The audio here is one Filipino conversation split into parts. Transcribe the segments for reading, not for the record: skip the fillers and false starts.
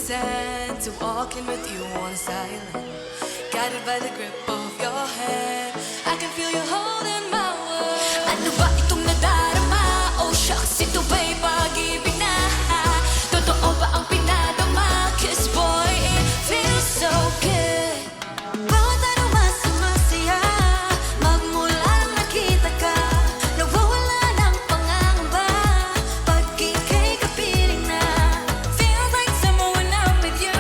sand to walking with you on this island, guided by the grip of your hand. I can feel you holding my world. Ano ba itong nadarama? Oh shucks, ito ba'y pag-ibig na? Totoo ba ang pinadama? 'Cause boy, it feels so good. Bawat araw mas sumasaya, magmula nang nakita ka, nawawala ng pangangamba pag ika'y kapiling na. Feels like summer when I'm with you,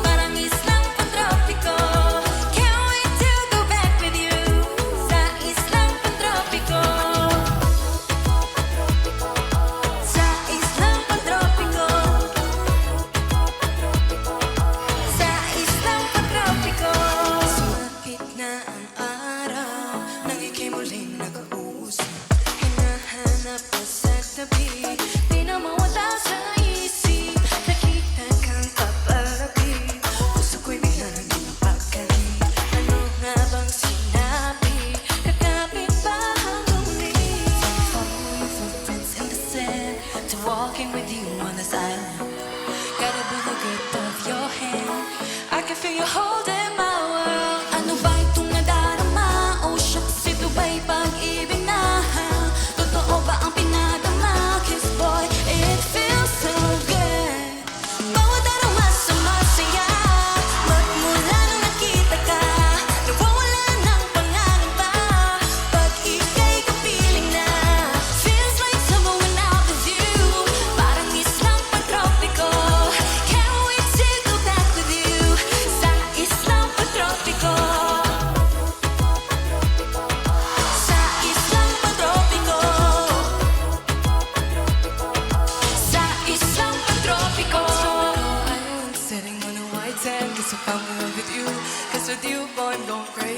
parang islang pantropiko. Can't wait to go back with you sa islang pantropiko. Sa islang pantropiko. Sa islang pantropiko. Sumapit na ang araw nang ika'y muling nag-uusap. Hinahanap ko sa tabi, di na mawala sa isip. Nakita kang papalapit, puso ko'y bigla nang napakali. Ano nga bang sinabi? Kakapit pa hanggang muli. Following footprints in the sand, to walking with you on this island, guided by the grip of your hand. I can feel you holding my world. Ano ba itong nadarama? Oh shucks, ito ba'y pag-ibig na? Totoo ba ang pinadama? 'Cause boy, it feels so good. Bawat araw mas sumasaya, magmula nang nakita ka, nawawala ng pangangamba pag ika'y kapiling na. Feels like summer when I'm with you, parang islang pantropiko. Can't wait to go back with you sa islang pantropiko. Sa islang pantropiko. Sa islang pantropiko. Island sitting on a white sand, 'cause I found love with you. 'Cause with you, boy, I'm going crazy.